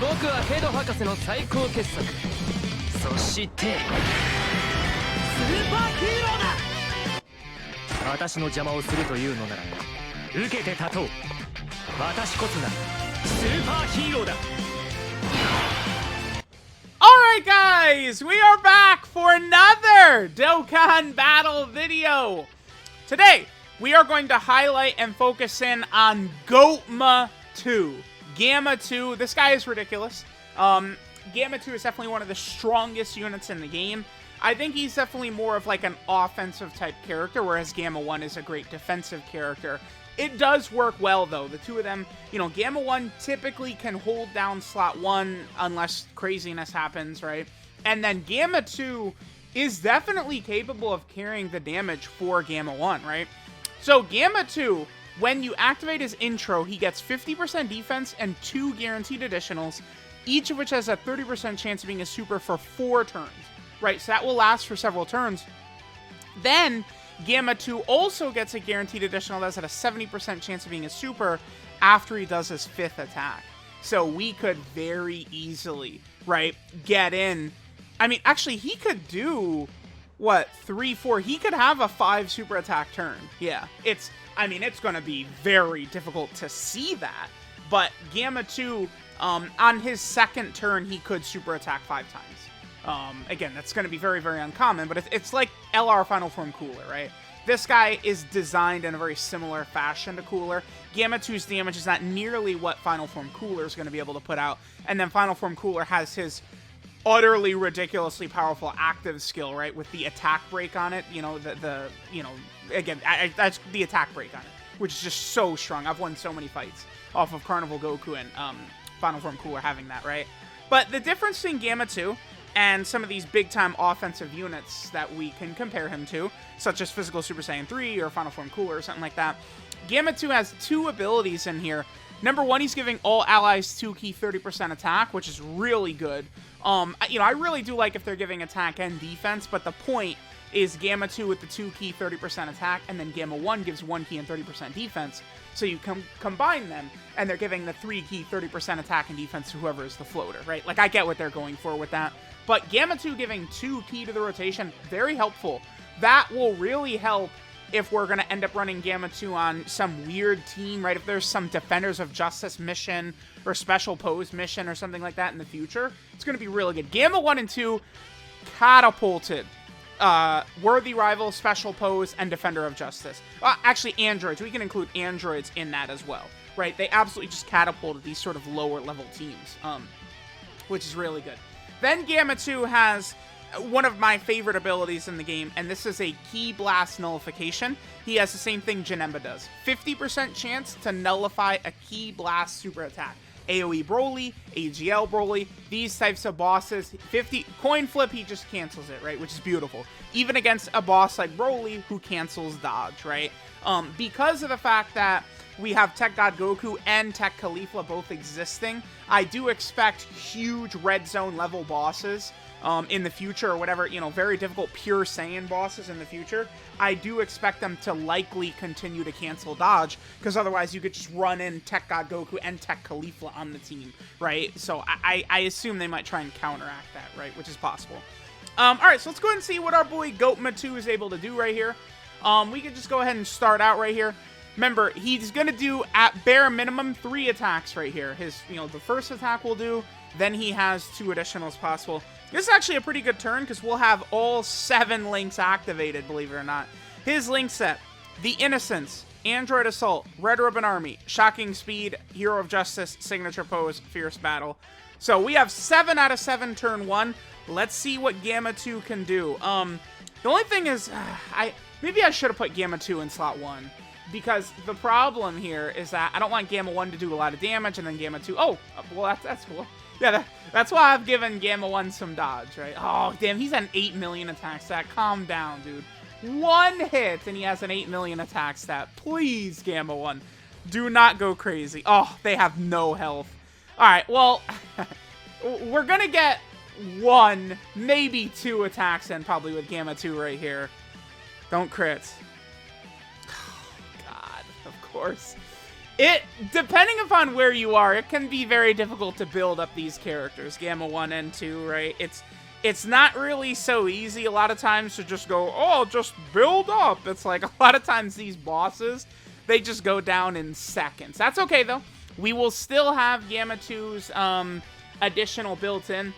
僕はヘド博士の最高傑作。そしてスーパーヒーローだ。私の邪魔をするというのなら受けて立とう。私こそがスーパーヒーローだ。Alright guys, we are back for another Dokkan battle video. Today, we are going to highlight and focus in on Gotma 2. Gamma 2, this guy is ridiculous. Gamma 2 is definitely one of the strongest units in the game. I think he's definitely more of like an offensive type character, whereas Gamma 1 is a great defensive character. It does work well, though. The two of them, you know, Gamma 1 typically can hold down slot 1 unless craziness happens, right? And then Gamma 2 is definitely capable of carrying the damage for Gamma 1, right? So Gamma 2, when you activate his intro, he gets 50% defense and 2 guaranteed additionals, each of which has a 30% chance of being a super for 4 turns, right? So that will last for several turns. Then Gamma 2 also gets a guaranteed additional that's at a 70% chance of being a super after he does his 5th attack. So we could very easily, right, get in. I mean, actually, he could do, what, 3, 4? He could have a 5 super attack turn. Yeah, it's going to be very difficult to see that. But Gamma 2, on his 2nd turn, he could super attack 5 times. Again, that's going to be very, very uncommon, but it's like LR Final Form Cooler, right? This guy is designed in a very similar fashion to Cooler. Gamma 2's damage is not nearly what Final Form Cooler is going to be able to put out, and then Final Form Cooler has his utterly ridiculously powerful active skill, right, with the attack break on it, you know, that's the attack break on it, which is just so strong. I've won so many fights off of Carnival Goku and Final Form Cooler having that, right? But the difference between Gamma 2 and some of these big-time offensive units that we can compare him to, such as Physical Super Saiyan 3 or Final Form Cooler or something like that, Gamma 2 has 2 abilities in here. Number 1, he's giving all allies 2 key 30% attack, which is really good. I really do like if they're giving attack and defense, but the point is Gamma 2 with the 2 key 30% attack, and then Gamma 1 gives 1 key and 30% defense. So you combine them, and they're giving the 3 key 30% attack and defense to whoever is the floater, right? Like, I get what they're going for with that. But Gamma 2 giving 2 key to the rotation, very helpful. That will really help if we're going to end up running Gamma 2 on some weird team, right? If there's some Defenders of Justice mission or Special Pose mission or something like that in the future, it's going to be really good. Gamma 1 and 2 catapulted Worthy Rival, Special Pose, and Defender of Justice. Actually, androids. We can include androids in that as well, right? They absolutely just catapulted these sort of lower level teams, which is really good. Then Gamma 2 has one of my favorite abilities in the game, and this is a Ki Blast Nullification. He has the same thing Janemba does. 50% chance to nullify a Ki Blast super attack. AoE Broly, AGL Broly, these types of bosses, 50 coin flip, he just cancels it, right? Which is beautiful. Even against a boss like Broly, who cancels dodge, right? Because of the fact that we have Tech God Goku and Tech Caulifla both existing, I do expect huge red zone level bosses in the future, or whatever, you know, very difficult pure Saiyan bosses in the future. I do expect them to likely continue to cancel dodge, because otherwise you could just run in Tech God Goku and Tech Caulifla on the team, right? So I assume they might try and counteract that, right? Which is possible. Alright, so let's go ahead and see what our boy Gotma 2 is able to do right here. We can just go ahead and start out right here. Remember, he's going to do, at bare minimum, 3 attacks right here. His, the first attack will do, then he has 2 additionals possible. This is actually a pretty good turn, because we'll have all 7 links activated, believe it or not. His link set: The Innocence, Android Assault, Red Ribbon Army, Shocking Speed, Hero of Justice, Signature Pose, Fierce Battle. So we have 7 out of 7 turn 1. Let's see what Gamma 2 can do. The only thing is, maybe I should have put Gamma 2 in slot 1. Because the problem here is that I don't want Gamma 1 to do a lot of damage, and then Gamma 2... Oh, well, that's cool. Yeah, that's why I've given Gamma 1 some dodge, right? Oh, damn, he's at an 8 million attack stat. Calm down, dude. 1 hit, and he has an 8 million attack stat. Please, Gamma 1, do not go crazy. Oh, they have no health. Alright, well, we're gonna get 1, maybe 2 attacks in, probably, with Gamma 2 right here. Don't crit. Of course. Depending upon where you are, it can be very difficult to build up these characters, Gamma 1 and 2, right? It's not really so easy a lot of times to just go, oh, just build up. It's like a lot of times these bosses, they just go down in seconds. That's okay, though. We will still have Gamma 2's additional built-in.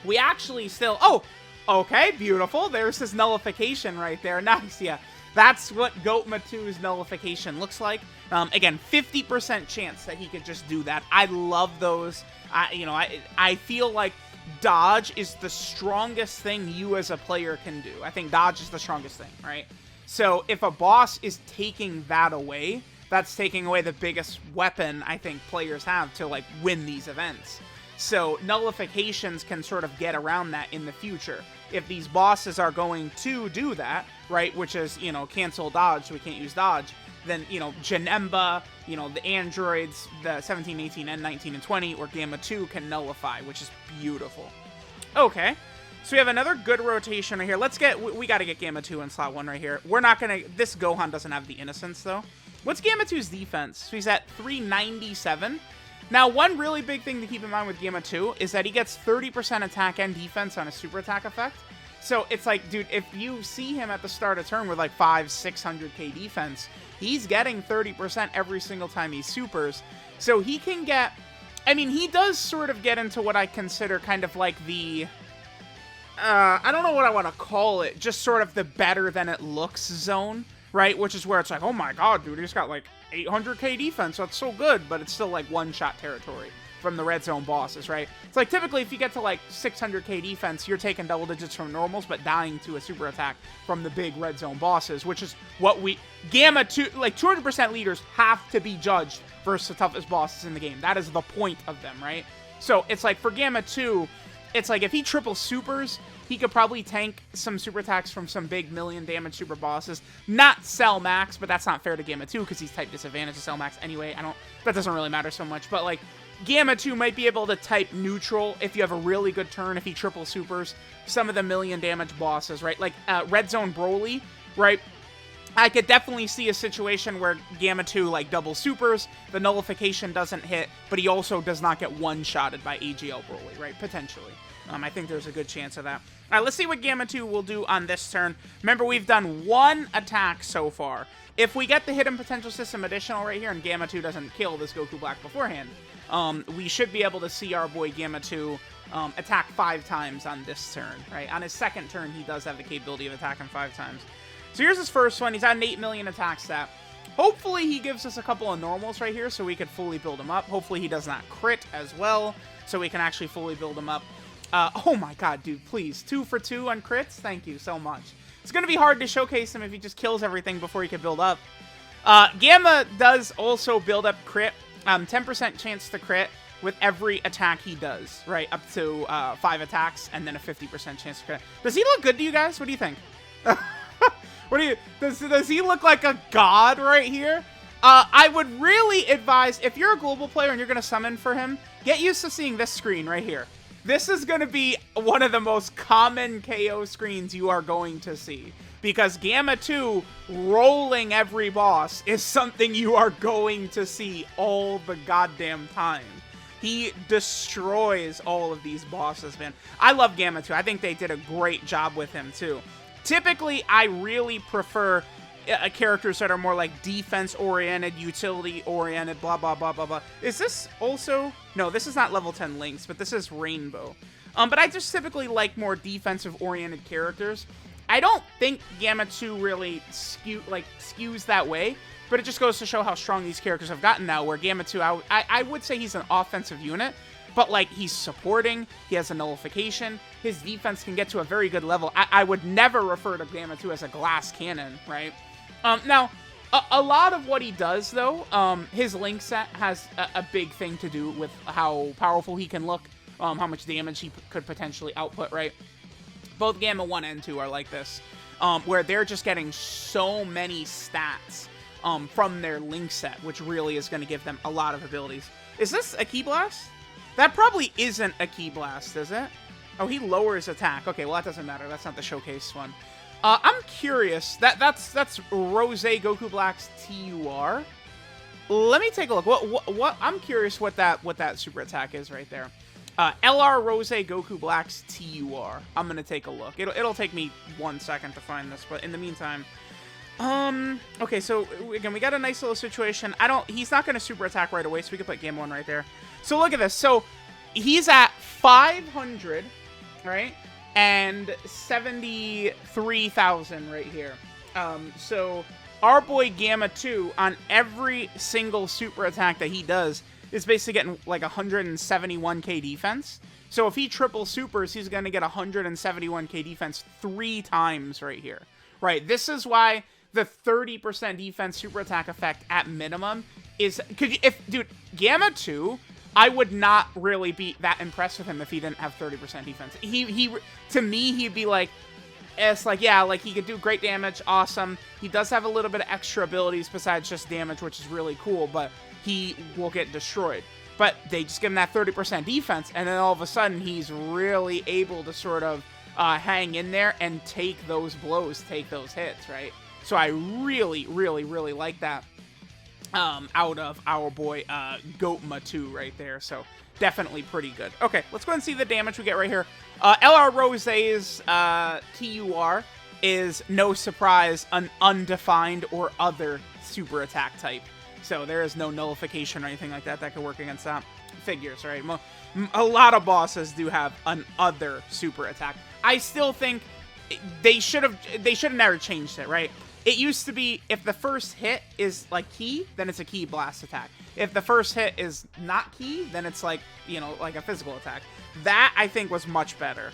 We actually still... Oh, okay, beautiful. There's his nullification right there. Nice, yeah. That's what Gotma 2's nullification looks like. Again, 50% chance that he could just do that. I love those. I feel like dodge is the strongest thing you as a player can do. I think dodge is the strongest thing, right? So if a boss is taking that away, that's taking away the biggest weapon I think players have to like win these events. So nullifications can sort of get around that in the future. If these bosses are going to do that, right, which is, cancel dodge, so we can't use dodge, then, Janemba, the androids, the 17, 18, and 19, and 20, or Gamma 2 can nullify, which is beautiful. Okay, so we have another good rotation right here. We got to get Gamma 2 in slot 1 right here. We're not going to, this Gohan doesn't have the innocence, though. What's Gamma 2's defense? So he's at 397. Now, one really big thing to keep in mind with Gamma 2 is that he gets 30% attack and defense on a super attack effect. So it's like, dude, if you see him at the start of turn with like 600k defense, he's getting 30% every single time he supers. So he can get, he does sort of get into what I consider kind of like the, I don't know what I want to call it, just sort of the better than it looks zone, right? Which is where it's like, oh my god, dude, he's got like 800k defense, that's so good, but it's still like one-shot territory from the red zone bosses, right? It's like typically if you get to like 600k defense, you're taking double digits from normals, but dying to a super attack from the big red zone bosses, which is what Gamma 2, like 200% leaders have to be judged versus the toughest bosses in the game. That is the point of them, right? So it's like for Gamma 2, it's like if he triple supers, he could probably tank some super attacks from some big million damage super bosses. Not Cell Max, but that's not fair to Gamma 2 because he's type disadvantage to Cell Max anyway. That doesn't really matter so much, but like Gamma 2 might be able to type neutral if you have a really good turn, if he triple supers some of the million damage bosses, right? Like Red Zone Broly, right? I could definitely see a situation where Gamma 2 like double supers, the nullification doesn't hit, but he also does not get one-shotted by AGL Broly, right? Potentially. I think there's a good chance of that. All right, let's see what Gamma 2 will do on this turn. Remember, we've done one attack so far. If we get the Hidden Potential System additional right here and Gamma 2 doesn't kill this Goku Black beforehand, we should be able to see our boy Gamma 2 attack 5 times on this turn, right? On his second turn, he does have the capability of attacking 5 times. So here's his first one. He's at an 8 million attack stat. Hopefully he gives us a couple of normals right here so we could fully build him up. Hopefully he does not crit as well so we can actually fully build him up. Oh my god, dude, please. 2 for 2 on crits? Thank you so much. It's going to be hard to showcase him if he just kills everything before he can build up. Gamma does also build up crit. 10% chance to crit with every attack he does, right? Up to 5 attacks and then a 50% chance to crit. Does he look good to you guys? What do you think? Does he look like a god right here? I would really advise, if you're a global player and you're going to summon for him, get used to seeing this screen right here. This is going to be one of the most common KO screens you are going to see. Because Gamma 2 rolling every boss is something you are going to see all the goddamn time. He destroys all of these bosses, man. I love Gamma 2. I think they did a great job with him, too. Typically, I really prefer characters that are more like defense-oriented, utility-oriented, blah, blah, blah, blah, blah. Is this also... No, this is not level 10 Lynx, but this is Rainbow. But I just typically like more defensive-oriented characters. I don't think Gamma 2 really skews that way, but it just goes to show how strong these characters have gotten now, where Gamma 2, I would say he's an offensive unit, but like he's supporting, he has a nullification, his defense can get to a very good level. I would never refer to Gamma 2 as a glass cannon, right? Now, a lot of what he does, though, his link set has a big thing to do with how powerful he can look, how much damage he could potentially output, right? Both Gamma 1 and 2 are like this, where they're just getting so many stats from their link set, which really is going to give them a lot of abilities. Is this a Ki Blast? That probably isn't a Ki Blast, is it? Oh, he lowers attack. Okay, well, that doesn't matter. That's not the showcase one. I'm curious. That's Rose Goku Black's TUR. let me take a look. What I'm curious what that super attack is right there. LR Rose Goku Black's TUR. I'm gonna take a look. It'll take me 1 second to find this, but in the meantime, okay. So again, we got a nice little situation. He's not gonna super attack right away, so we can put Game 1 right there. So look at this. So he's at 500, right, and 73,000 right here. So our boy Gamma 2 on every single super attack that he does is basically getting like 171k defense. So if he triple supers, he's going to get 171k defense 3 times right here. Right, this is why the 30% defense super attack effect at minimum is... Dude, Gamma 2, I would not really be that impressed with him if he didn't have 30% defense. To me, he'd be like... It's like, yeah, like, he could do great damage, awesome. He does have a little bit of extra abilities besides just damage, which is really cool, but he will get destroyed. But they just give him that 30% defense, and then all of a sudden, he's really able to sort of hang in there and take those blows, take those hits, right? So I really, really, really like that out of our boy Goatma 2 right there, so... Definitely pretty good. Okay, let's go ahead and see the damage we get right here. LR Rose's TUR is, no surprise, an undefined or other super attack type. So there is no nullification or anything like that that could work against that. Figures, right? A lot of bosses do have an other super attack. I still think they should have never changed it, right? It used to be, if the first hit is, like, key, then it's a key blast attack. If the first hit is not key, then it's, like, you know, like a physical attack. That, I think, was much better.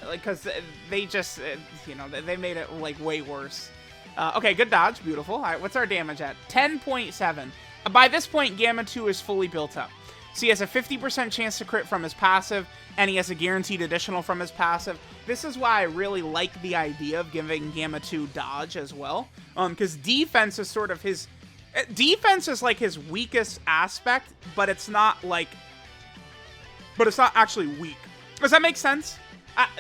Because they just, you know, they made it, like, way worse. Okay, good dodge. Beautiful. All right, what's our damage at? 10.7. By this point, Gamma 2 is fully built up. So he has a 50% chance to crit from his passive, and he has a guaranteed additional from his passive. This is why I really like the idea of giving Gamma 2 dodge as well. Because defense is sort of his... Defense is like his weakest aspect, but it's not like... But it's not actually weak. Does that make sense?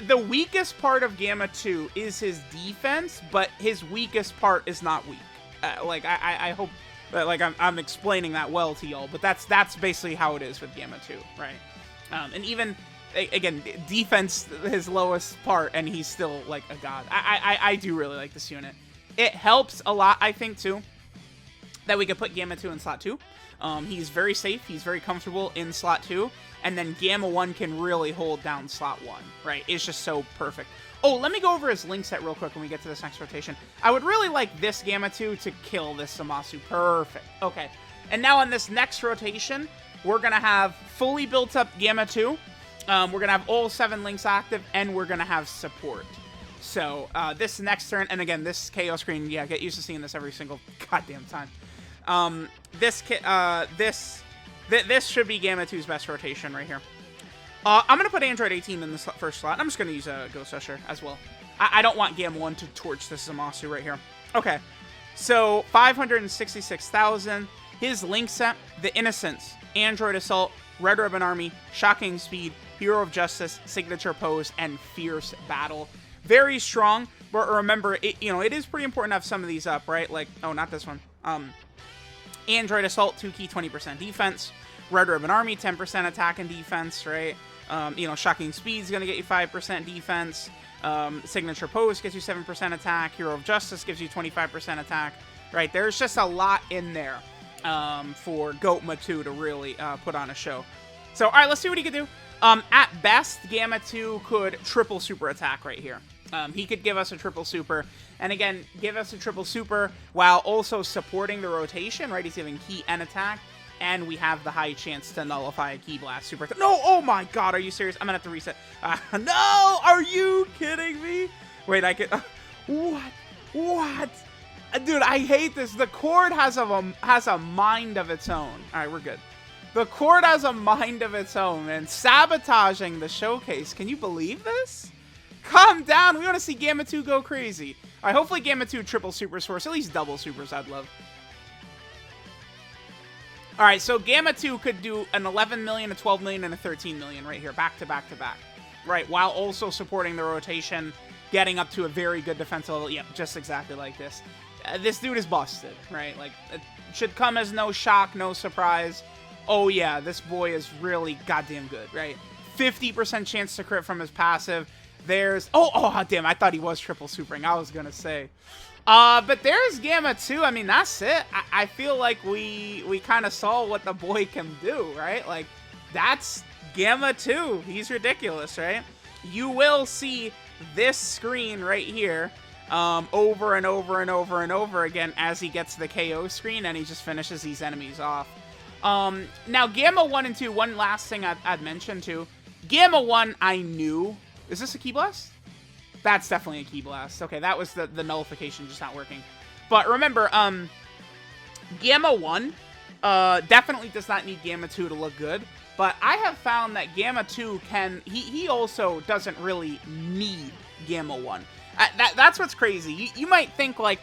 The weakest part of Gamma 2 is his defense, but his weakest part is not weak. I hope... Like, I'm explaining that well to y'all, but that's basically how it is with Gamma 2, right? And even, again, defense, his lowest part, and he's still, like, a god. I do really like this unit. It helps a lot, I think, too, that we could put Gamma 2 in slot 2. He's very safe, he's very comfortable in slot 2, and then Gamma 1 can really hold down slot 1, right? It's just so perfect. Oh, let me go over his link set real quick when we get to this next rotation. I would really like this Gamma 2 to kill this Zamasu. Perfect. Okay. And now on this next rotation, we're going to have fully built up Gamma 2. We're going to have all 7 links active, and we're going to have support. So, this next turn, and again, this KO screen, yeah, get used to seeing this every single goddamn time. This should be Gamma 2's best rotation right here. I'm going to put Android 18 in the first slot. I'm just going to use a Ghost Usher as well. I don't want Gamma 1 to torch this Zamasu right here. Okay, so 566,000. His link set, The Innocence, Android Assault, Red Ribbon Army, Shocking Speed, Hero of Justice, Signature Pose, and Fierce Battle. Very strong, but remember, it is pretty important to have some of these up, right? Like, oh, not this one. Android Assault, 2 key, 20% defense. Red Ribbon Army, 10% attack and defense, right? Shocking Speed's going to get you 5% defense. Signature Pose gives you 7% attack. Hero of Justice gives you 25% attack, right? There's just a lot in there for Goatma 2 to really put on a show. So, all right, let's see what he could do. At best, Gamma 2 could triple super attack right here. He could give us a triple super, and again, give us a triple super while also supporting the rotation, right? He's giving key and attack. And we have the high chance to nullify a Key Blast super attack. No! Oh my god, are you serious? I'm gonna have to reset. No! Are you kidding me? Wait, I could... what? What? Dude, I hate this. The Cord has a mind of its own. Alright, we're good. The Cord has a mind of its own, and sabotaging the showcase. Can you believe this? Calm down. We want to see Gamma 2 go crazy. Alright, hopefully Gamma 2 triple super source. At least double supers, I'd love. Alright, so Gamma 2 could do an 11 million, a 12 million, and a 13 million right here, back to back to back. Right, while also supporting the rotation, getting up to a very good defensive level. Yep, just exactly like this. this dude is busted, right? Like, it should come as no shock, no surprise. Oh yeah, this boy is really goddamn good, right? 50% chance to crit from his passive. There's... Oh, damn, I thought he was triple supering. I was gonna say. But there's Gamma 2. I mean, that's it. I feel like we kind of saw what the boy can do, right? Like, that's Gamma 2. He's ridiculous, right? You will see this screen right here over and over and over and over again as he gets the KO screen and he just finishes these enemies off. Now, Gamma 1 and 2, one last thing I'd mention too. Gamma 1, I knew... Is this a Ki Blast? That's definitely a Ki Blast. Okay, that was the nullification just not working. But remember, Gamma 1 definitely does not need Gamma 2 to look good. But I have found that Gamma 2 can... He also doesn't really need Gamma 1. That's what's crazy. You might think, like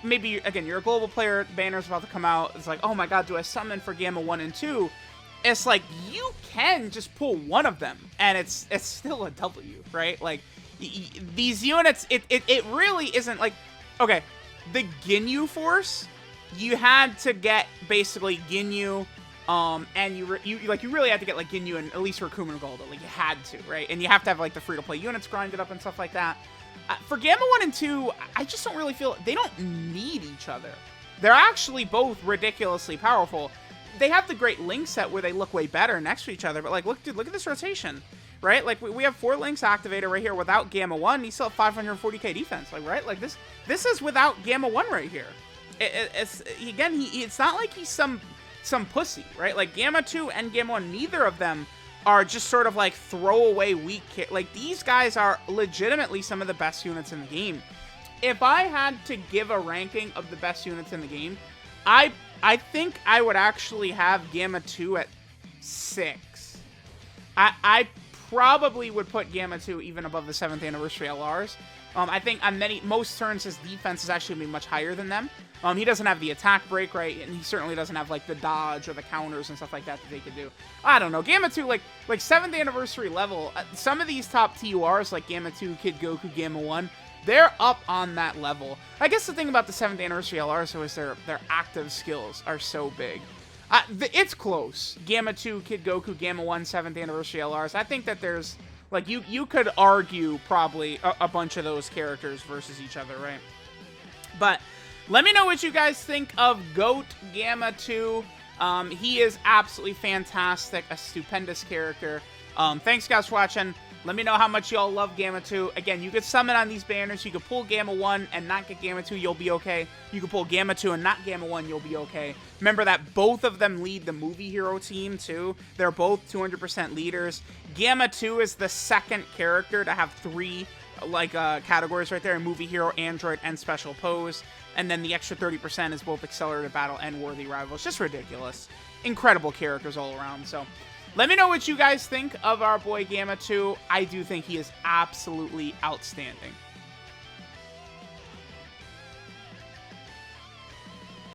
maybe, again, you're a global player, the banner's about to come out. It's like, oh my god, do I summon for Gamma 1 and 2? It's like, you can just pull one of them, and it's still a W, right? Like, these units, it really isn't like... Okay, the Ginyu Force, you had to get, basically, Ginyu... and you really had to get, like, Ginyu and at least Rakumen and Golda. Like, you had to, right? And you have to have, like, the free-to-play units grinded up and stuff like that. For Gamma 1 and 2, I just don't really feel... They don't need each other. They're actually both ridiculously powerful. They have the great link set where they look way better next to each other. But, like, look, dude, look at this rotation, right? Like, we have 4 links activated right here without Gamma 1. He's still at 540k defense, like, right? Like, this is without Gamma 1 right here. It's not like he's some pussy, right? Like, Gamma 2 and Gamma 1, neither of them are just sort of like throwaway weak like, these guys are legitimately some of the best units in the game. If I had to give a ranking of the best units in the game, I think I would actually have Gamma 2 at 6. I probably would put Gamma 2 even above the 7th anniversary LRs. I think on most turns his defense is actually going to be much higher than them. He doesn't have the attack break, right? And he certainly doesn't have, like, the dodge or the counters and stuff like that they could do. I don't know. Gamma 2, like 7th anniversary level, some of these top TURs, like Gamma 2, Kid Goku, Gamma 1, they're up on that level. I guess the thing about the 7th anniversary LRs, though, is their active skills are so big. It's close. Gamma 2, Kid Goku, Gamma 1, 7th anniversary LRs. I think that there's... Like, you could argue probably a bunch of those characters versus each other, right? But let me know what you guys think of GOAT Gamma 2. He is absolutely fantastic, a stupendous character. Thanks, guys, for watching. Let me know how much y'all love Gamma 2. Again, you could summon on these banners. You could pull Gamma 1 and not get Gamma 2, you'll be okay. You could pull Gamma 2 and not Gamma 1, you'll be okay. Remember that both of them lead the movie hero team, too. They're both 200% leaders. Gamma 2 is the second character to have 3, like, categories right there. Movie hero, android, and special pose. And then the extra 30% is both accelerated battle and worthy rival. It's just ridiculous. Incredible characters all around, so... Let me know what you guys think of our boy Gamma 2. I do think he is absolutely outstanding.